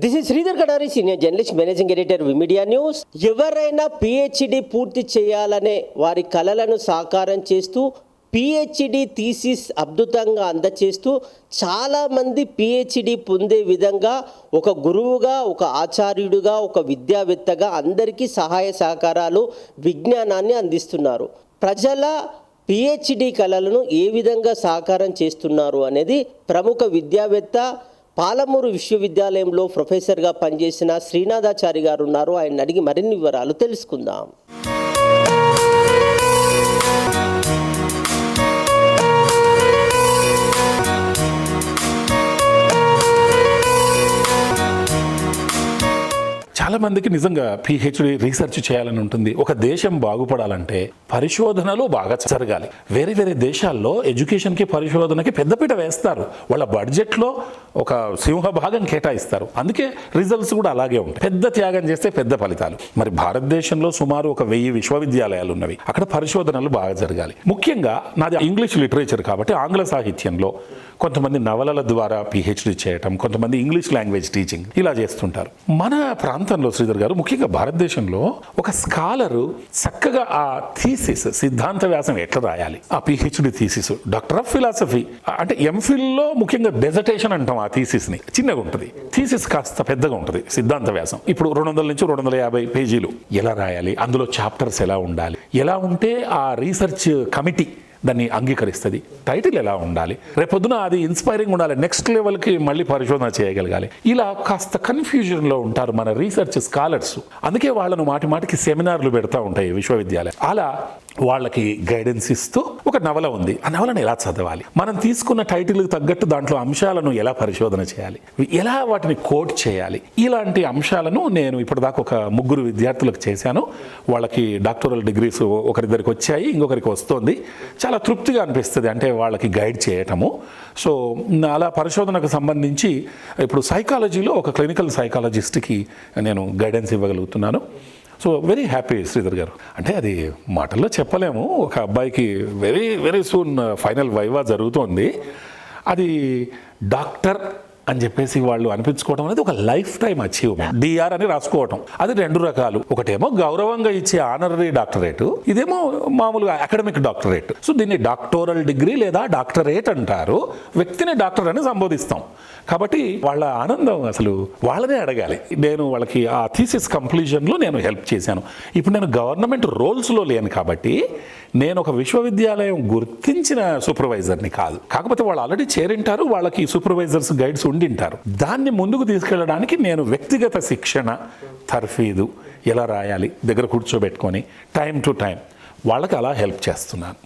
This is Sridhar Kadari, senior journalist, managing editor, V Media news. ఎవరైనా PhD పూర్తి చేయాలనే వారి కలలను సాకారం చేస్తూ పిహెచ్డి థీసిస్ అద్భుతంగా అందచేస్తూ చాలామంది పిహెచ్డి పొందే విధంగా ఒక గురువుగా, ఒక ఆచార్యుడిగా, ఒక విద్యావేత్తగా అందరికీ సహాయ సహకారాలు, విజ్ఞానాన్ని అందిస్తున్నారు. ప్రజల పిహెచ్డి కళలను ఏ విధంగా సాకారం చేస్తున్నారు అనేది ప్రముఖ విద్యావేత్త, పాలమూరు విశ్వవిద్యాలయంలో ప్రొఫెసర్గా పనిచేసిన శ్రీనాథాచారి గారు ఉన్నారు. ఆయన అడిగి మరిన్ని వివరాలు తెలుసుకుందాం. చాలా మందికి నిజంగా పిహెచ్డి రీసెర్చ్ చేయాలని ఉంటుంది. ఒక దేశం బాగుపడాలంటే పరిశోధనలు బాగా జరగాలి. వేరే వేరే దేశాల్లో ఎడ్యుకేషన్కి, పరిశోధనకి పెద్దపీట వేస్తారు. వాళ్ళ బడ్జెట్లో ఒక సింహభాగం కేటాయిస్తారు. అందుకే రిజల్ట్స్ కూడా అలాగే ఉంటాయి. పెద్ద త్యాగం చేస్తే పెద్ద ఫలితాలు. మరి భారతదేశంలో సుమారు 1000 విశ్వవిద్యాలయాలు ఉన్నవి. అక్కడ పరిశోధనలు బాగా జరగాలి. ముఖ్యంగా నాది ఇంగ్లీష్ లిటరేచర్ కాబట్టి ఆంగ్ల సాహిత్యంలో కొంతమంది నవలల ద్వారా పిహెచ్డి చేయటం, కొంతమంది ఇంగ్లీష్ లాంగ్వేజ్ టీచింగ్ ఇలా చేస్తుంటారు. మన ప్రాంతంలో శ్రీధర్ గారు, ముఖ్యంగా భారతదేశంలో ఒక స్కాలరు చక్కగా ఆ థీసిస్, సిద్ధాంత వ్యాసం ఎట్లా రాయాలి, ఆ PhD thesis, doctor of philosophy అంటే ఎంఫిల్లో ముఖ్యంగా డెజర్టేషన్ అంటాం. ఆ థీసిస్ని చిన్నగా ఉంటుంది, థీసిస్ కాస్త పెద్దగా ఉంటుంది. సిద్ధాంత వ్యాసం ఇప్పుడు 200 నుంచి 250 పేజీలు ఎలా రాయాలి, అందులో చాప్టర్స్ ఎలా ఉండాలి, ఎలా ఉంటే ఆ రీసెర్చ్ కమిటీ దాన్ని అంగీకరిస్తుంది, టైటిల్ ఎలా ఉండాలి, రేపొద్దున అది ఇన్స్పైరింగ్ ఉండాలి, నెక్స్ట్ లెవెల్కి మళ్ళీ పరిశోధన చేయగలగాలి. ఇలా కాస్త కన్ఫ్యూజన్లో ఉంటారు మన రీసెర్చ్ స్కాలర్స్. అందుకే వాళ్ళను మాటి మాటికి సెమినార్లు పెడతా ఉంటాయి విశ్వవిద్యాలయం. అలా వాళ్ళకి గైడెన్స్ ఇస్తూ ఒక నవల ఉంది, ఆ నవలను ఎలా చదవాలి, మనం తీసుకున్న టైటిల్కి తగ్గట్టు దాంట్లో అంశాలను ఎలా పరిశోధన చేయాలి, ఎలా వాటిని కోట్ చేయాలి, ఇలాంటి అంశాలను నేను ఇప్పటిదాకా ఒక 3 విద్యార్థులకు చేశాను. వాళ్ళకి డాక్టరల్ డిగ్రీస్ ఒకరిద్దరికి వచ్చాయి, ఇంకొకరికి వస్తుంది. చాలా తృప్తిగా అనిపిస్తుంది అంటే వాళ్ళకి గైడ్ చేయటము. సో అలా పరిశోధనకు సంబంధించి ఇప్పుడు సైకాలజీలో ఒక క్లినికల్ సైకాలజిస్ట్కి నేను గైడెన్స్ ఇవ్వగలుగుతున్నాను. So very happy Sridhar garu. అంటే అది మాటల్లో చెప్పలేము. ఒక అబ్బాయికి very very soon final viva జరుగుతోంది. అది డాక్టర్ అని చెప్పేసి వాళ్ళు అనిపించుకోవడం అనేది ఒక లైఫ్ టైం అచీవ్మెంట్. డిఆర్ అని రాసుకోవటం అది 2 రకాలు. ఒకటేమో గౌరవంగా ఇచ్చే ఆనరరీ డాక్టరేట్, ఇదేమో మామూలుగా అకాడమిక్ డాక్టరేట్. సో దీన్ని డాక్టోరల్ డిగ్రీ లేదా డాక్టరేట్ అంటారు. వ్యక్తిని డాక్టర్ అని సంబోధిస్తాం. కాబట్టి వాళ్ళ ఆనందం అసలు వాళ్ళనే అడగాలి. నేను వాళ్ళకి ఆ థీసిస్ కంప్లీషన్లో నేను హెల్ప్ చేశాను. ఇప్పుడు నేను గవర్నమెంట్ రోల్స్లో లేను కాబట్టి నేను ఒక విశ్వవిద్యాలయం గుర్తించిన సూపర్వైజర్ని కాదు. కాకపోతే వాళ్ళు ఆల్రెడీ చేరింటారు, వాళ్ళకి సూపర్వైజర్స్ గైడ్స్ ఉండింటారు. దాన్ని ముందుకు తీసుకెళ్ళడానికి నేను వ్యక్తిగత శిక్షణ, తర్ఫీదు ఎలా రాయాలి దగ్గర కూర్చోబెట్టుకొని టైం టు టైం వాళ్ళకి అలా హెల్ప్ చేస్తున్నాను.